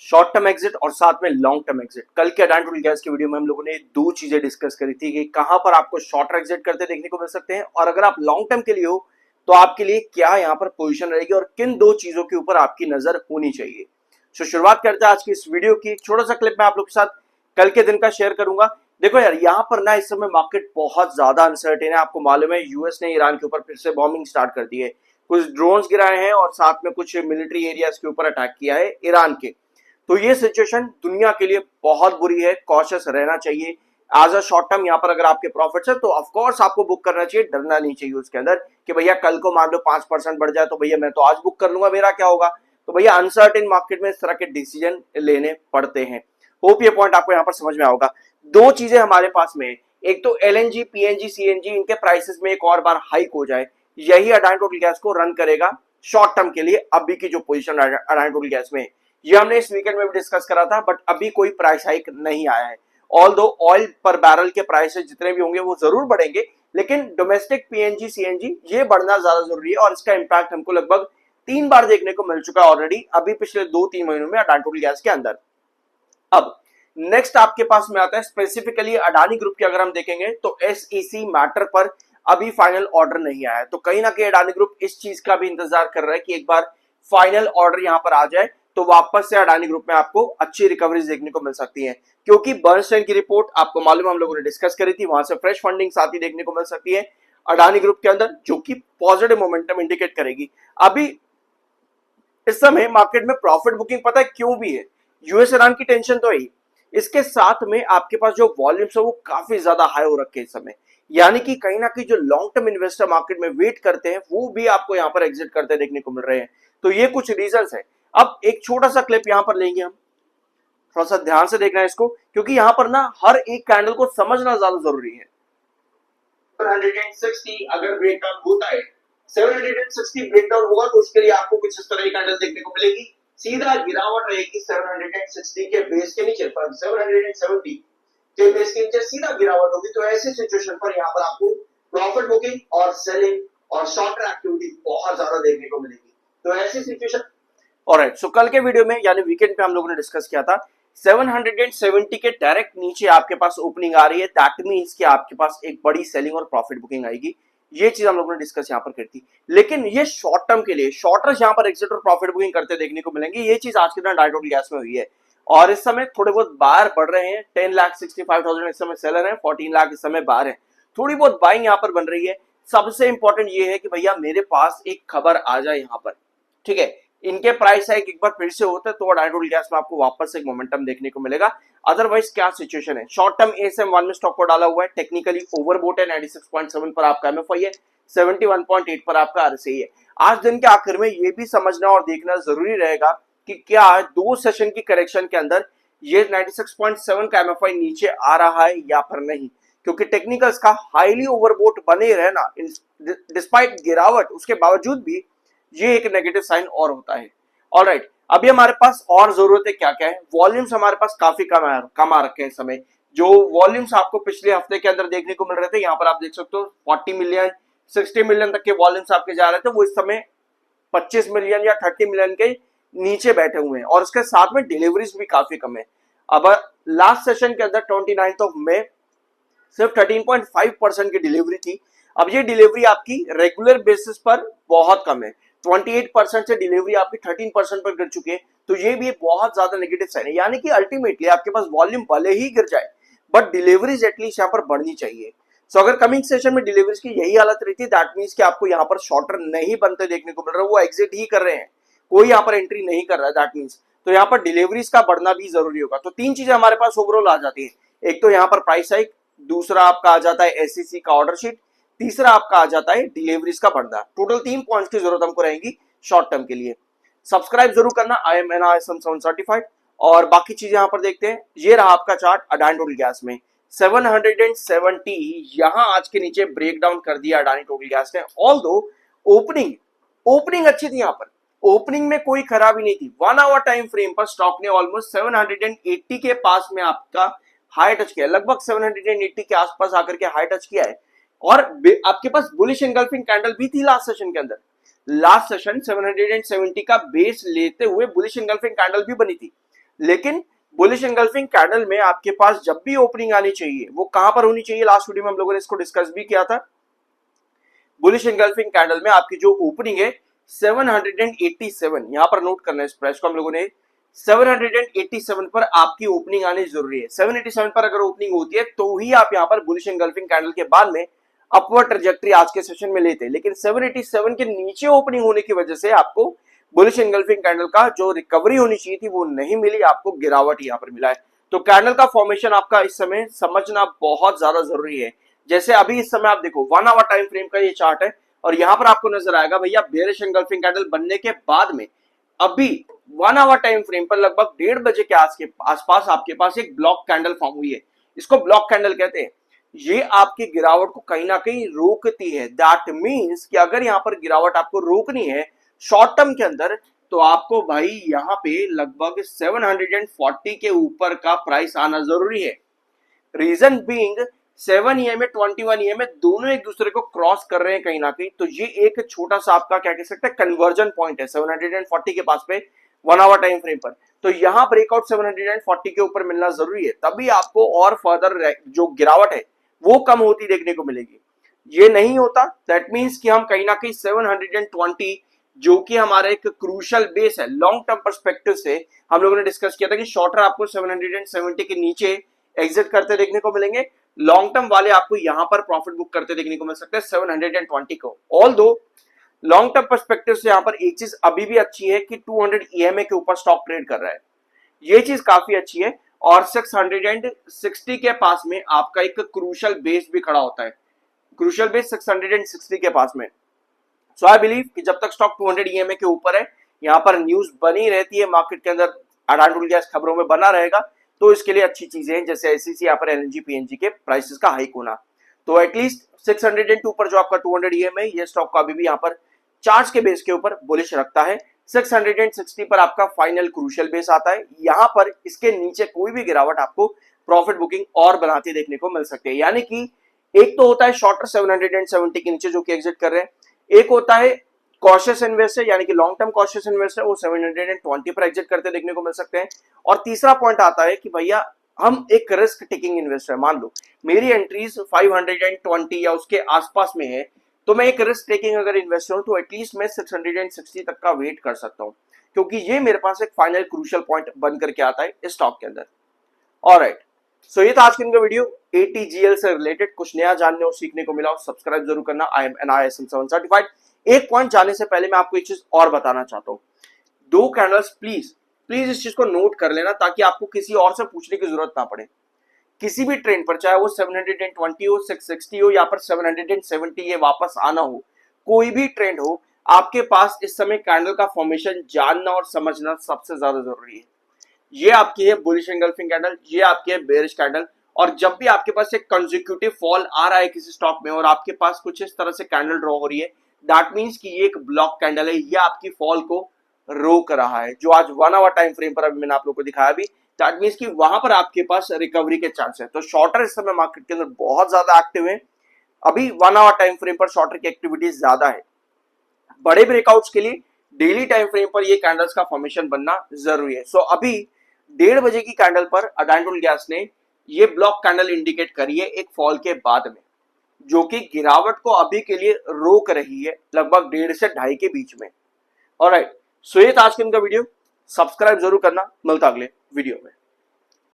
Short term exit और साथ में लॉन्ग टर्म एग्जिट। कल के अडानी टोटल गैस की वीडियो में हम लोगों ने दो चीजें डिस्कस करी थी कि कहां पर आपको शॉर्ट एग्जिट करते देखने को मिल सकते हैं और अगर आप लॉन्ग टर्म के लिए हो तो आपके लिए क्या यहां पर पोजीशन रहेगी और किन दो चीजों के ऊपर आपकी नजर होनी चाहिए। तो शुरुआत करते हैं आज की इस वीडियो की। छोटा सा क्लिप मैं आप लोग के साथ कल के दिन का शेयर करूंगा। देखो यार, यहाँ पर ना इस समय मार्केट बहुत ज्यादा अनसर्टेन है। आपको मालूम है यूएस ने ईरान के ऊपर फिर से बॉम्बिंग स्टार्ट कर दी है, कुछ ड्रोन्स गिराए हैं और साथ में कुछ मिलिट्री एरियाज के ऊपर अटैक किया है ईरान के। तो ये सिचुएशन दुनिया के लिए बहुत बुरी है, कॉशियस रहना चाहिए। एज अ शॉर्ट टर्म यहाँ पर अगर आपके प्रॉफिट्स है तो ऑफकोर्स आपको बुक करना चाहिए, डरना नहीं चाहिए उसके अंदर कि भैया कल को मान लो 5% बढ़ जाए तो भैया मैं तो आज बुक कर लूंगा, मेरा क्या होगा। तो भैया अनसर्टेन मार्केट में इस तरह के डिसीजन लेने पड़ते हैं। होप ये पॉइंट आपको यहाँ पर समझ में आएगा। दो चीजें हमारे पास में, एक तो एलएनजी, पीएनजी, सीएनजी, इनके प्राइसेस में एक और बार हाइक हो जाए, यही अडानी टोटल गैस को रन करेगा शॉर्ट टर्म के लिए। अभी की जो पोजीशन अडानी टोटल गैस में, ये हमने इस वीकेंड में भी डिस्कस करा था, बट अभी कोई प्राइस हाइक नहीं आया है। ऑल दो ऑयल पर बैरल के प्राइसेस जितने भी होंगे वो जरूर बढ़ेंगे, लेकिन डोमेस्टिक पीएनजी सीएनजी ये बढ़ना ज्यादा जरूरी है और इसका इंपैक्ट हमको लगभग 3 बार देखने को मिल चुका है ऑलरेडी अभी पिछले 2-3 महीनों में अडानी टोटल गैस के अंदर। अब नेक्स्ट आपके पास में आता है स्पेसिफिकली अडानी ग्रुप की। अगर हम देखेंगे तो एसईसी मैटर पर अभी फाइनल ऑर्डर नहीं आया है, तो कहीं ना कहीं अडानी ग्रुप इस चीज का भी इंतजार कर रहा है कि एक बार फाइनल ऑर्डर यहां पर आ जाए तो वापस से अडानी ग्रुप में आपको अच्छी रिकवरीज देखने को मिल सकती है। क्योंकि बर्नस्टाइन की रिपोर्ट आपको मालूम है हम लोगों ने डिस्कस करी थी, वहां से फ्रेश फंडिंग साथ ही देखने को मिल सकती है अडानी ग्रुप के अंदर, जो कि पॉजिटिव मोमेंटम इंडिकेट करेगी। अभी इस समय मार्केट में प्रॉफिट बुकिंग पता है क्यों भी है, यूएस ईरान की टेंशन तो है, इसके साथ में आपके पास जो वॉल्यूम्स है वो काफी ज्यादा हाई हो रखे हैं इस समय। यानी कि कहीं ना कहीं जो लॉन्ग टर्म इन्वेस्टर मार्केट में वेट करते हैं वो भी आपको यहां पर एग्जिट करते देखने को मिल रहे हैं। तो ये कुछ रीजंस है। अब एक छोटा सा क्लिप यहां पर लेंगे हम, थोड़ा सा ध्यान से देखना है इसको, क्योंकि यहां पर ना हर एक कैंडल को समझना ज्यादा जरूरी है। 760 अगर ब्रेकडाउन होता है, 760 ब्रेकडाउन होगा तो उसके लिए आपको कुछ इस तरह की कैंडल देखने को मिलेगी, सीधा गिरावट रहेगी 760 के बेस के नीचे, 770 के बेस के नीचे सीधा गिरावट होगी। तो ऐसी सिचुएशन पर यहाँ पर आपको प्रॉफिट बुकिंग और सेलिंग और शॉर्ट एक्टिविटी बहुत ज्यादा देखने को मिलेगी। तो ऐसी सिचुएशन ऑलराइट। सो कल के वीडियो में यानी वीकेंड पे हम लोगों ने डिस्कस किया था 770 के डायरेक्ट नीचे आपके पास ओपनिंग आ रही है, दैट मींस कि आपके पास एक बड़ी सेलिंग और प्रॉफिट बुकिंग आएगी। ये चीज हम लोगों ने डिस्कस यहाँ पर करी थी। लेकिन ये शॉर्ट टर्म के लिए शॉर्टर्स यहाँ पर एग्जिट और प्रॉफिट बुकिंग करते देखने को मिलेंगे। ये चीज आज के दिन अडानी टोटल गैस में हुई है और इस समय थोड़े बहुत बाहर बढ़ रहे हैं। 10,65,000 इस समय सेलर है, 14 लाख इस समय बाहर है, थोड़ी बहुत बाइंग यहाँ पर बन रही है। सबसे इंपॉर्टेंट ये है कि भैया मेरे पास एक खबर आ जाए यहाँ पर, ठीक है, इनके प्राइस हाइक एक बार फिर से होता है तो अडानी टोटल गैस में आपको वापस एक मोमेंटम देखने को मिलेगा। अदरवाइज क्या सिचुएशन है, शॉर्ट टर्म एएसएम 1 में स्टॉक को डाला हुआ है, टेक्निकली ओवरबोट है, 96.7 पर आपका एमएफआई है, 71.8 पर आपका आरएसआई है। आज दिन के आखिर में ये भी समझना और देखना जरूरी रहेगा कि क्या दो सेशन की करेक्शन के अंदर ये 96.7 का एमएफआई नीचे आ रहा है या फिर नहीं, क्योंकि टेक्निकल्स का हाईली ओवरबोट बने रहना डिस्पाइट गिरावट उसके बावजूद भी ये एक नेगेटिव साइन और होता है। ऑलराइट, अभी हमारे पास और जरूरतें क्या क्या है। वॉल्यूम्स हमारे पास काफी कम आ रखे हैं इस समय। जो वॉल्यूम्स आपको पिछले हफ्ते के अंदर देखने को मिल रहे थे, यहाँ पर आप देख सकते हो 40 मिलियन 60 मिलियन तक के वॉल्यूम्स आपके जा रहे थे, वो इस समय 25 मिलियन या 30 मिलियन के नीचे बैठे हुए हैं और इसके साथ में डिलीवरीज भी काफी कम है। अब लास्ट सेशन के अंदर 29 मई सिर्फ 13.5% की डिलीवरी थी। अब ये डिलीवरी आपकी रेगुलर बेसिस पर बहुत कम है, 28% से डिलीवरी आपकी 13% पर गिर चुकी है। तो ये भी बहुत ज्यादा नेगेटिव साइन है। यानी कि अल्टीमेटली आपके पास वॉल्यूम भले ही गिर जाए बट डिलीवरीज एटलीस्ट यहाँ पर बढ़नी चाहिए। सो अगर कमिंग सेशन में डिलीवरीज की यही हालत रहती है, दैट मींस कि आपको यहाँ पर शॉर्टर नहीं बनते देखने को मिल रहा है, वो एग्जिट ही कर रहे हैं, कोई यहाँ पर एंट्री नहीं कर रहा है, दैट मींस तो यहाँ पर डिलीवरीज का बढ़ना भी जरूरी होगा। तो तीन चीजें हमारे पास ओवरऑल आ जाती है, एक तो यहाँ पर प्राइस हाइक, दूसरा आपका आ जाता है एससीसी का ऑर्डर शीट, तीसरा आपका आ जाता है डिलीवरीज का बढ़ना। टोटल 3 पॉइंट्स की जरूरत हमको रहेगी शॉर्ट टर्म के लिए। सब्सक्राइब जरूर करना, आई एम NISM 7 सर्टिफाइड। और बाकी चीजें यहां पर देखते हैं। ये रहा आपका चार्ट अडानी टोटल गैस में 770 यहां आज के नीचे ब्रेक डाउन कर दिया अडानी टोटल गैस ने। ऑल्दो ओपनिंग अच्छी थी, यहां पर ओपनिंग में कोई खराबी नहीं थी। 1 आवर टाइम फ्रेम पर स्टॉक ने ऑलमोस्ट 780 के पास में आपका हाई टच किया, लगभग 780 के आसपास आकर के हाई टच किया है और आपके पास बुलिश एंगल्फिंग कैंडल भी थी लास्ट सेशन के अंदर। लास्ट सेशन 770 का बेस लेते हुए बुलिश एंगल्फिंग कैंडल भी बनी थी, लेकिन बुलिश एंगल्फिंग कैंडल में आपके पास जब भी ओपनिंग आनी चाहिए वो कहां पर होनी चाहिए, लास्ट वीडियो में हम लोगों ने इसको डिस्कस भी किया था। बुलिश एंगल्फिंग कैंडल में आपकी जो ओपनिंग है 787, यहां पर नोट करना है इस प्राइस को हम लोगों ने, 787 पर आपकी ओपनिंग आनी जरूरी है। 787 पर अगर ओपनिंग होती है तो ही आप यहां पर बुलिश एंगल्फिंग कैंडल के बाद में अपवर्ड ट्रैजेक्टरी आज के सेशन में लेते हैं, लेकिन 787 के नीचे ओपनिंग होने की वजह से आपको बुलिश एंगल्फिंग कैंडल का जो रिकवरी होनी चाहिए थी वो नहीं मिली, आपको गिरावट यहां पर मिला है। तो कैंडल का फॉर्मेशन आपका इस समय समझना बहुत ज्यादा जरूरी है। जैसे अभी इस समय आप देखो 1 आवर टाइम फ्रेम का ये चार्ट है और यहां पर आपको नजर आएगा भैया बेयरिश एंगल्फिंग कैंडल बनने के बाद में अभी 1 आवर टाइम फ्रेम पर लगभग 1:30 बजे के आसपास आपके पास एक ब्लॉक कैंडल फॉर्म हुई है। इसको ब्लॉक कैंडल कहते हैं। ये आपकी गिरावट को कहीं ना कहीं रोकती है। दैट मीन्स कि अगर यहां पर गिरावट आपको रोकनी है शॉर्ट टर्म के अंदर तो आपको भाई यहां पे लगभग 740 के ऊपर का प्राइस आना जरूरी है। रीजन बीइंग 7 EMA 21 EMA दोनों एक दूसरे को क्रॉस कर रहे हैं कहीं ना कहीं, तो ये एक छोटा सा आपका क्या कह सकते हैं कन्वर्जन पॉइंट है 740 के पास पे 1 आवर टाइम फ्रेम पर। तो यहां ब्रेकआउट 740 के ऊपर मिलना जरूरी है, तभी आपको और फर्दर जो गिरावट है वो कम होती देखने को मिलेगी। ये नहीं होता दैट मीन्स कि हम कहीं ना कहीं 720 जो कि हमारा एक क्रूशल बेस है लॉन्ग टर्म परस्पेक्टिव से, हम लोगों ने डिस्कस किया था कि शॉर्टर आपको 770 के नीचे एग्जिट करते देखने को मिलेंगे, लॉन्ग टर्म वाले आपको यहां पर प्रॉफिट बुक करते देखने को मिल सकते हैं 720 को। ऑल दो लॉन्ग टर्म परस्पेक्टिव से यहां पर एक चीज अभी भी अच्छी है कि 200 EMA के ऊपर स्टॉक ट्रेड कर रहा है, ये चीज काफी अच्छी है। और 660 के पास में आपका एक क्रूशल बेस भी खड़ा होता है, क्रूशल बेस 660 के पास में। सो आई बिलीव कि जब तक स्टॉक 200 EMA के ऊपर है, यहां पर न्यूज बनी रहती है मार्केट के अंदर, अडान गैस खबरों में बना रहेगा, तो इसके लिए अच्छी चीजें हैं जैसे एससीसी यहाँ पर एलएनजी पीएनजी के प्राइसेस का हाइक होना। तो एटलीस्ट 602 पर जो आपका 200 EMA ये स्टॉक का अभी भी यहाँ पर चार्ट्स के बेस के ऊपर बुलिश रखता है। 660 पर आपका फाइनल क्रूशियल बेस आता है, यहां पर इसके नीचे कोई भी गिरावट आपको प्रॉफिट बुकिंग और बनाती देखने को मिल सकती है। यानी कि एक तो होता है शॉर्टर 770 के नीचे जो कि एग्जिट कर रहे हैं, एक होता है कॉशियस इन्वेस्टर यानी कि लॉन्ग टर्म कॉशियस इन्वेस्टर वो 720 पर एग्जिट करते देखने को मिल सकते हैं। और तीसरा पॉइंट आता है कि भैया हम एक रिस्क टेकिंग इन्वेस्टर, मान लो मेरी एंट्रीज 520 या उसके आसपास में है, तो मैं एक रिस्क टेकिंग अगर इन्वेस्टर हूं तो एटलीस्ट मैं 660 तक का वेट कर सकता हूं, क्योंकि ये मेरे पास एक फाइनल क्रूशियल पॉइंट बन करके आता है इस स्टॉक के अंदर। ऑलराइट, सो ये था आज का वीडियो ATGL से रिलेटेड। कुछ नया जानने और सीखने को मिला, सब्सक्राइब जरूर करना। I am NISM 7 certified. एक पॉइंट जाने से पहले मैं आपको एक चीज और बताना चाहता हूं, दो कैंडल्स प्लीज प्लीज इस चीज को नोट कर लेना ताकि आपको किसी और से पूछने की जरूरत ना पड़े। किसी भी ट्रेंड पर चाहे वो 720 हो, 660 हो या फिर 770 ये वापस आना हो, कोई भी ट्रेंड हो, आपके पास इस समय कैंडल का फॉर्मेशन जानना और समझना सबसे ज्यादा जरूरी है। ये आपकी है बुलिश एंगल्फिंग कैंडल, ये आपकी है बेयरिश कैंडल। और जब भी आपके पास एक कंसेक्यूटिव फॉल आ रहा है किसी स्टॉक में और आपके पास कुछ इस तरह से कैंडल ड्रॉ हो रही है, दैट मींस कि ये एक ब्लॉक कैंडल है, ये आपकी फॉल को रोक रहा है। जो आज 1 आवर टाइम फ्रेम पर अभी मैंने आप लोगों को दिखाया भी, दैट मींस कि वहां पर आपके पास रिकवरी के चांस है। तो शॉर्टर इस समय मार्केट के अंदर बहुत ज्यादा एक्टिव है, अभी 1 आवर टाइम फ्रेम पर शॉर्टर की एक्टिविटी ज्यादा है। बड़े ब्रेकआउट्स के लिए डेली टाइम फ्रेम पर ये कैंडल्स का फॉर्मेशन बनना जरूरी है। सो अभी 1:30 बजे की कैंडल पर अडान गैस ने ये ब्लॉक कैंडल इंडिकेट करी है एक फॉल के बाद में, जो कि गिरावट को अभी के लिए रोक रही है लगभग 1.5 से 2.5 के बीच में। ऑलराइट, सो ये था आज के इनका वीडियो, सब्सक्राइब जरूर करना, मिलता अगले वीडियो में।